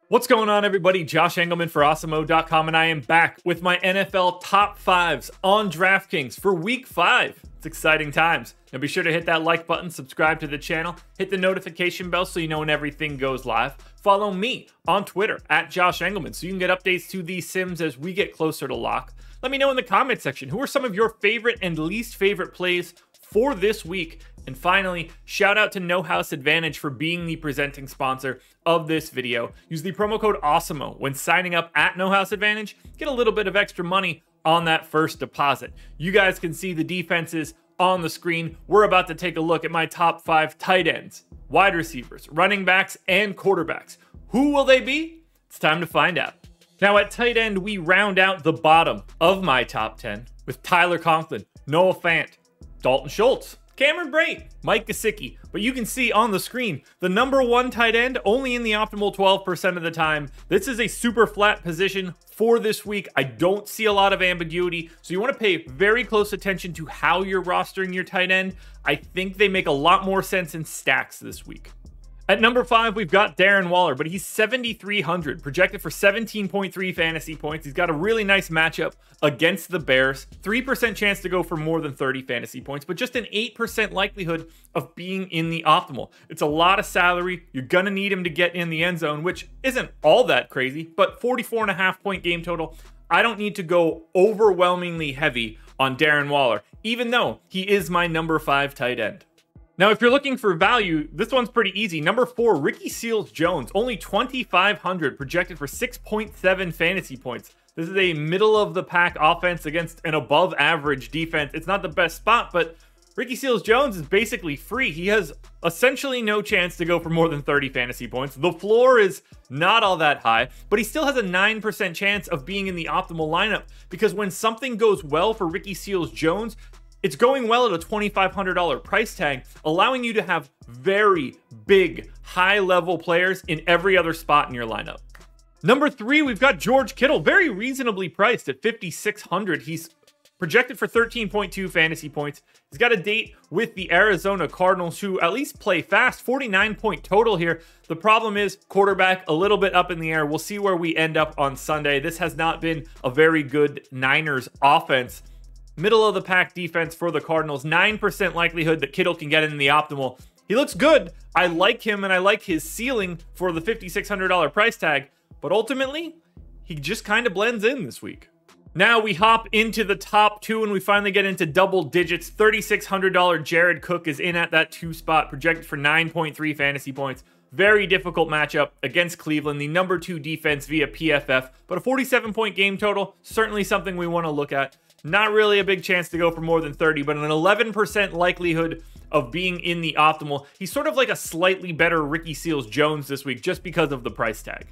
What's going on, everybody? Josh Engleman for Awesemo.com, and I am back with my NFL top fives on DraftKings for week 5. It's exciting times. Now be sure to hit that like button, subscribe to the channel, hit the notification bell so you know when everything goes live. Follow me on Twitter at Josh Engleman so you can get updates to these sims as we get closer to lock. Let me know in the comment section who are some of your favorite and least favorite plays for this week. And finally, shout out to No House Advantage for being the presenting sponsor of this video. Use the promo code Awesemo when signing up at No House Advantage. Get a little bit of extra money on that first deposit. You guys can see the defenses on the screen. We're about to take a look at my top 5 tight ends, wide receivers, running backs, and quarterbacks. Who will they be? It's time to find out. Now at tight end, we round out the bottom of my top 10 with Tyler Conklin, Noah Fant, Dalton Schultz, Cameron Brate, Mike Gesicki. But you can see on the screen, the number 1 tight end only in the optimal 12% of the time. This is a super flat position for this week. I don't see a lot of ambiguity, so you want to pay very close attention to how you're rostering your tight end. I think they make a lot more sense in stacks this week. At number 5, we've got Darren Waller, but he's 7,300, projected for 17.3 fantasy points. He's got a really nice matchup against the Bears. 3% chance to go for more than 30 fantasy points, but just an 8% likelihood of being in the optimal. It's a lot of salary. You're going to need him to get in the end zone, which isn't all that crazy, but 44.5 point game total. I don't need to go overwhelmingly heavy on Darren Waller, even though he is my number 5 tight end. Now, if you're looking for value, this one's pretty easy. Number 4, Ricky Seals-Jones, only 2,500, projected for 6.7 fantasy points. This is a middle-of-the-pack offense against an above-average defense. It's not the best spot, but Ricky Seals-Jones is basically free. He has essentially no chance to go for more than 30 fantasy points. The floor is not all that high, but he still has a 9% chance of being in the optimal lineup because when something goes well for Ricky Seals-Jones, it's going well at a $2,500 price tag, allowing you to have very big, high-level players in every other spot in your lineup. Number 3, we've got George Kittle, very reasonably priced at 5,600. He's projected for 13.2 fantasy points. He's got a date with the Arizona Cardinals, who at least play fast, 49 point total here. The problem is quarterback a little bit up in the air. We'll see where we end up on Sunday. This has not been a very good Niners offense. Middle of the pack defense for the Cardinals, 9% likelihood that Kittle can get in the optimal. He looks good. I like him and I like his ceiling for the $5,600 price tag, but ultimately, he just kind of blends in this week. Now we hop into the top 2 and we finally get into double digits. $3,600 Jared Cook is in at that 2 spot, projected for 9.3 fantasy points. Very difficult matchup against Cleveland, the number 2 defense via PFF, but a 47-point game total, certainly something we want to look at. Not really a big chance to go for more than 30, but an 11% likelihood of being in the optimal. He's sort of like a slightly better Ricky Seals-Jones this week just because of the price tag.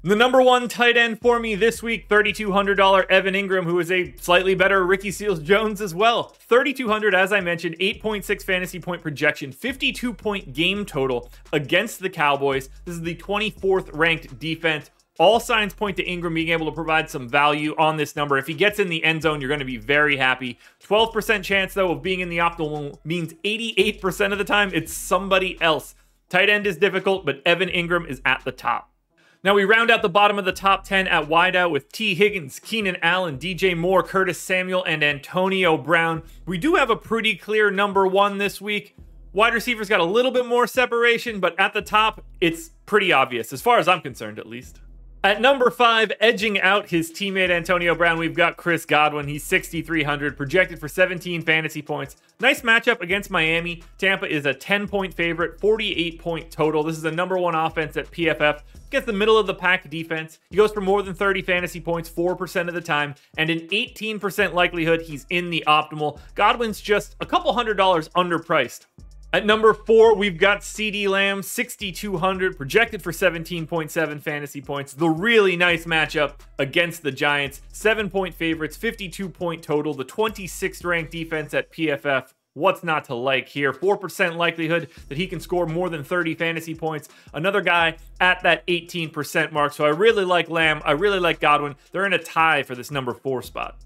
The number 1 tight end for me this week, $3,200 Evan Ingram, who is a slightly better Ricky Seals-Jones as well. $3,200, as I mentioned, 8.6 fantasy point projection, 52-point game total against the Cowboys. This is the 24th ranked defense. All signs point to Ingram being able to provide some value on this number. If he gets in the end zone, you're going to be very happy. 12% chance, though, of being in the optimal means 88% of the time it's somebody else. Tight end is difficult, but Evan Ingram is at the top. Now we round out the bottom of the top 10 at wideout with T. Higgins, Keenan Allen, DJ Moore, Curtis Samuel, and Antonio Brown. We do have a pretty clear number 1 this week. Wide receivers got a little bit more separation, but at the top, it's pretty obvious, as far as I'm concerned at least. At number 5, edging out his teammate Antonio Brown, we've got Chris Godwin. He's 6,300, projected for 17 fantasy points. Nice matchup against Miami. Tampa is a 10-point favorite, 48-point total. This is the number 1 offense at PFF. Gets the middle of the pack defense. He goes for more than 30 fantasy points 4% of the time, and an 18% likelihood he's in the optimal. Godwin's just a couple $100 underpriced. At number 4, we've got CeeDee Lamb, 6,200, projected for 17.7 fantasy points. The really nice matchup against the Giants. 7-point favorites, 52-point total, the 26th ranked defense at PFF. What's not to like here? 4% likelihood that he can score more than 30 fantasy points. Another guy at that 18% mark. So I really like Lamb. I really like Godwin. They're in a tie for this number 4 spot.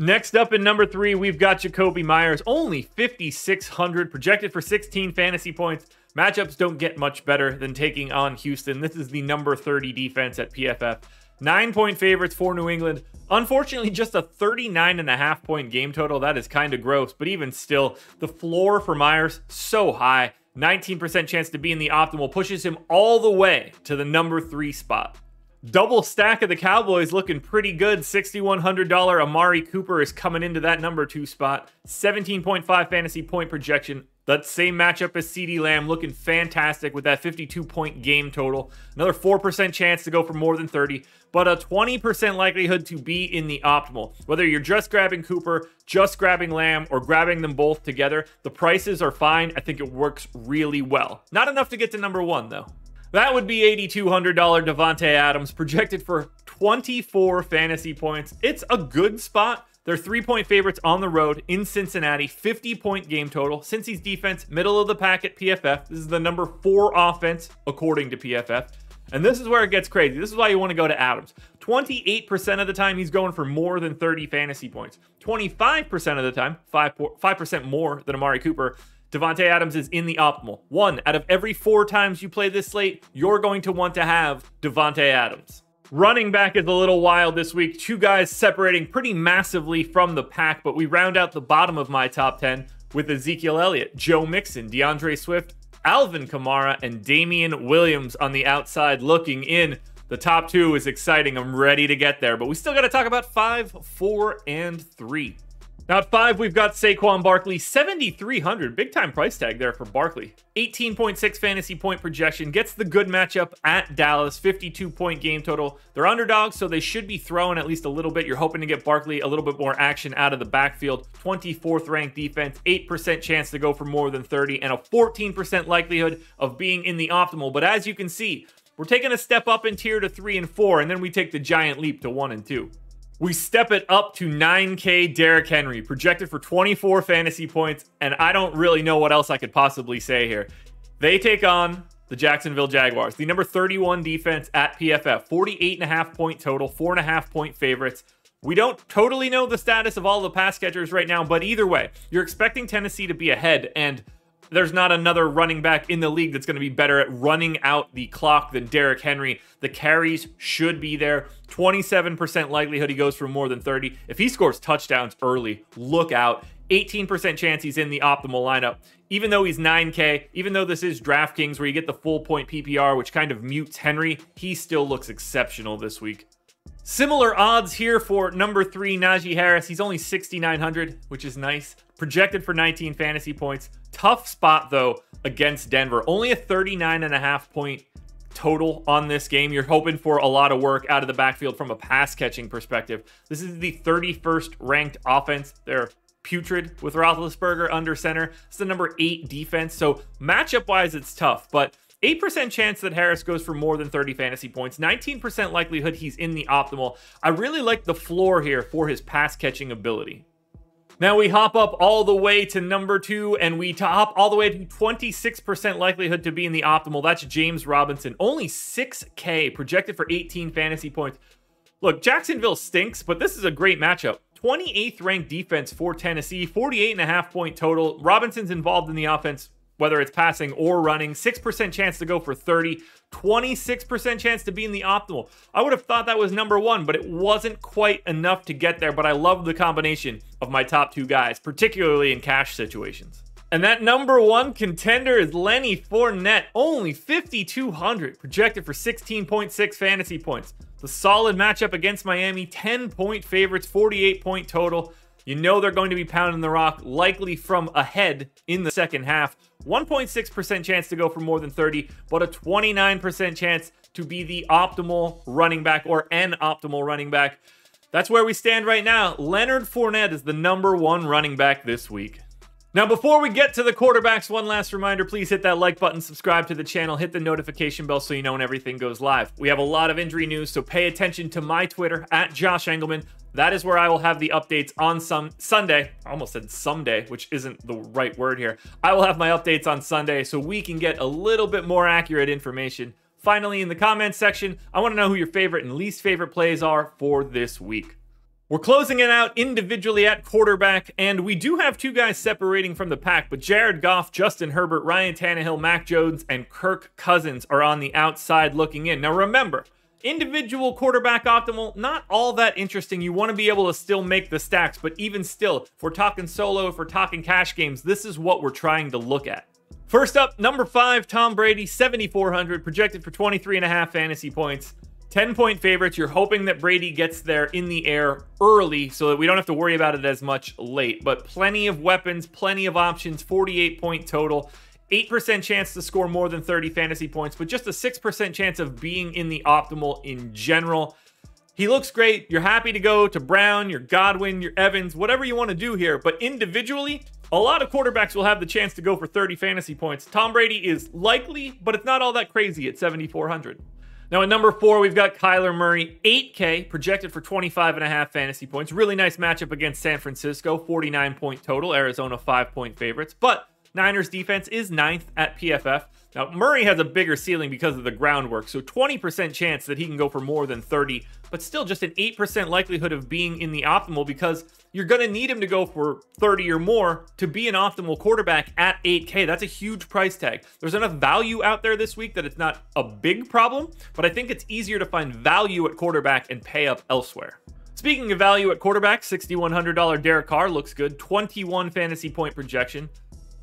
Next up in number 3, we've got Jacoby Myers, only 5,600, projected for 16 fantasy points. Matchups don't get much better than taking on Houston. This is the number 30 defense at PFF. 9-point favorites for New England. Unfortunately, just a 39.5-point game total. That is kind of gross, but even still, the floor for Myers, so high. 19% chance to be in the optimal pushes him all the way to the number 3 spot. Double stack of the Cowboys looking pretty good. $6,100 Amari Cooper is coming into that number 2 spot. 17.5 fantasy point projection. That same matchup as CeeDee Lamb looking fantastic with that 52-point game total. Another 4% chance to go for more than 30, but a 20% likelihood to be in the optimal. Whether you're just grabbing Cooper, just grabbing Lamb, or grabbing them both together, the prices are fine. I think it works really well. Not enough to get to number 1, though. That would be $8,200 Davante Adams, projected for 24 fantasy points. It's a good spot. They're 3-point favorites on the road in Cincinnati, 50-point game total. Cincy's defense, middle of the pack at PFF. This is the number 4 offense, according to PFF. And this is where it gets crazy. This is why you want to go to Adams. 28% of the time, he's going for more than 30 fantasy points. 25% of the time, 5% more than Amari Cooper, Davante Adams is in the optimal. 1 out of every 4 times you play this slate, you're going to want to have Davante Adams. Running back is a little wild this week. 2 guys separating pretty massively from the pack, but we round out the bottom of my top 10 with Ezekiel Elliott, Joe Mixon, DeAndre Swift, Alvin Kamara, and Damian Williams on the outside looking in. The top 2 is exciting. I'm ready to get there, but we still got to talk about 5, 4, and 3. Now at 5, we've got Saquon Barkley, $7,300. Big time price tag there for Barkley. 18.6 fantasy point projection. Gets the good matchup at Dallas. 52-point game total. They're underdogs, so they should be throwing at least a little bit. You're hoping to get Barkley a little bit more action out of the backfield. 24th ranked defense. 8% chance to go for more than 30. And a 14% likelihood of being in the optimal. But as you can see, we're taking a step up in tier to 3 and 4. And then we take the giant leap to 1 and 2. We step it up to 9K Derrick Henry, projected for 24 fantasy points, and I don't really know what else I could possibly say here. They take on the Jacksonville Jaguars, the number 31 defense at PFF, 48.5-point total, 4.5-point favorites. We don't totally know the status of all the pass catchers right now, but either way, you're expecting Tennessee to be ahead, and there's not another running back in the league that's going to be better at running out the clock than Derrick Henry. The carries should be there. 27% likelihood he goes for more than 30. If he scores touchdowns early, look out. 18% chance he's in the optimal lineup. Even though he's 9K, even though this is DraftKings where you get the full point PPR, which kind of mutes Henry, he still looks exceptional this week. Similar odds here for number 3, Najee Harris. He's only 6,900, which is nice. Projected for 19 fantasy points. Tough spot, though, against Denver. Only a 39.5-point total on this game. You're hoping for a lot of work out of the backfield from a pass-catching perspective. This is the 31st ranked offense. They're putrid with Roethlisberger under center. It's the number 8 defense. So matchup-wise, it's tough, but 8% chance that Harris goes for more than 30 fantasy points. 19% likelihood he's in the optimal. I really like the floor here for his pass-catching ability. Now we hop up all the way to number 2, and we hop all the way to 26% likelihood to be in the optimal. That's James Robinson. Only 6K, projected for 18 fantasy points. Look, Jacksonville stinks, but this is a great matchup. 28th ranked defense for Tennessee, 48.5-point total. Robinson's involved in the offense, whether it's passing or running. 6% chance to go for 30, 26% chance to be in the optimal. I would have thought that was number 1, but it wasn't quite enough to get there. But I love the combination of my top 2 guys, particularly in cash situations. And that number 1 contender is Lenny Fournette, only 5,200, projected for 16.6 fantasy points. The solid matchup against Miami, 10-point favorites, 48-point total. You know they're going to be pounding the rock, likely from ahead in the second half. 1.6% chance to go for more than 30, but a 29% chance to be the optimal running back or an optimal running back. That's where we stand right now. Leonard Fournette is the number 1 running back this week. Now, before we get to the quarterbacks, one last reminder, please hit that like button, subscribe to the channel, hit the notification bell so you know when everything goes live. We have a lot of injury news, so pay attention to my Twitter, @Josh Engleman. That is where I will have the updates on Sunday. I almost said someday, which isn't the right word here. I will have my updates on Sunday so we can get a little bit more accurate information. Finally, in the comments section, I want to know who your favorite and least favorite plays are for this week. We're closing it out individually at quarterback, and we do have two guys separating from the pack, but Jared Goff, Justin Herbert, Ryan Tannehill, Mac Jones, and Kirk Cousins are on the outside looking in. Now remember, individual quarterback optimal, not all that interesting. You want to be able to still make the stacks, but even still, if we're talking solo, if we're talking cash games, this is what we're trying to look at. First up, number 5, Tom Brady, 7,400, projected for 23.5 fantasy points. 10-point favorites. You're hoping that Brady gets there in the air early so that we don't have to worry about it as much late. But plenty of weapons, plenty of options, 48-point total. 8% chance to score more than 30 fantasy points, but just a 6% chance of being in the optimal in general. He looks great. You're happy to go to Brown, your Godwin, your Evans, whatever you want to do here. But individually, a lot of quarterbacks will have the chance to go for 30 fantasy points. Tom Brady is likely, but it's not all that crazy at 7,400. Now at number 4, we've got Kyler Murray, 8K, projected for 25.5 fantasy points. Really nice matchup against San Francisco, 49-point total. Arizona 5-point favorites, but Niners defense is 9th at PFF. Now, Murray has a bigger ceiling because of the groundwork, so 20% chance that he can go for more than 30, but still just an 8% likelihood of being in the optimal because you're going to need him to go for 30 or more to be an optimal quarterback at 8K. That's a huge price tag. There's enough value out there this week that it's not a big problem, but I think it's easier to find value at quarterback and pay up elsewhere. Speaking of value at quarterback, $6,100 Derek Carr looks good, 21 fantasy point projection.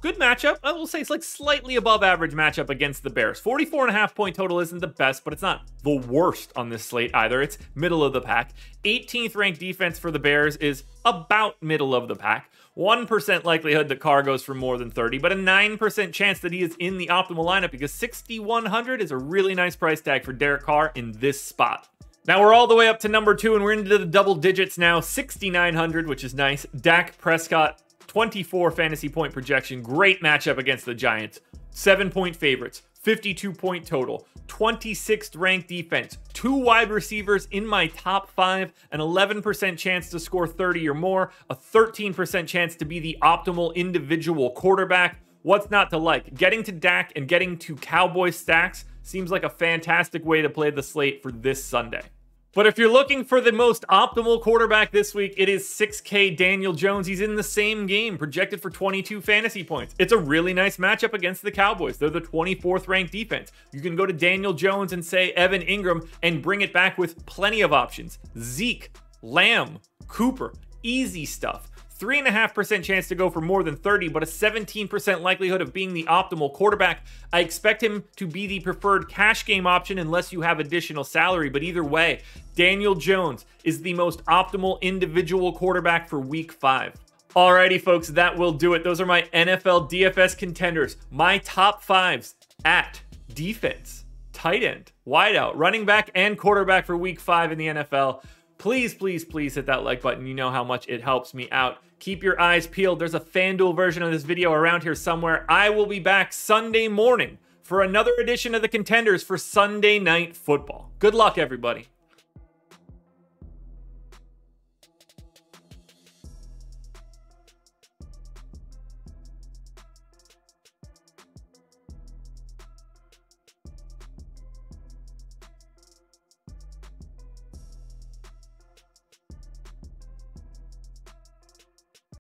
Good matchup. I will say it's like slightly above average matchup against the Bears. 44.5 point total isn't the best, but it's not the worst on this slate either. It's middle of the pack. 18th ranked defense for the Bears is about middle of the pack. 1% likelihood that Carr goes for more than 30, but a 9% chance that he is in the optimal lineup because 6,100 is a really nice price tag for Derek Carr in this spot. Now we're all the way up to number 2 and we're into the double digits now. 6,900, which is nice. Dak Prescott, 24 fantasy point projection. Great matchup against the Giants. 7-point favorites. 52-point total. 26th ranked defense. 2 wide receivers in my top 5. An 11% chance to score 30 or more. A 13% chance to be the optimal individual quarterback. What's not to like? Getting to Dak and getting to Cowboy stacks seems like a fantastic way to play the slate for this Sunday. But if you're looking for the most optimal quarterback this week, it is 6K Daniel Jones. He's in the same game, projected for 22 fantasy points. It's a really nice matchup against the Cowboys. They're the 24th ranked defense. You can go to Daniel Jones and say Evan Ingram and bring it back with plenty of options. Zeke, Lamb, Cooper, easy stuff. 3.5% chance to go for more than 30, but a 17% likelihood of being the optimal quarterback. I expect him to be the preferred cash game option unless you have additional salary, but either way, Daniel Jones is the most optimal individual quarterback for week 5. Alrighty, folks, that will do it. Those are my NFL DFS contenders. My top 5s at defense, tight end, wideout, running back, and quarterback for week 5 in the NFL. Please, please, please hit that like button. You know how much it helps me out. Keep your eyes peeled. There's a FanDuel version of this video around here somewhere. I will be back Sunday morning for another edition of the Contenders for Sunday Night Football. Good luck, everybody.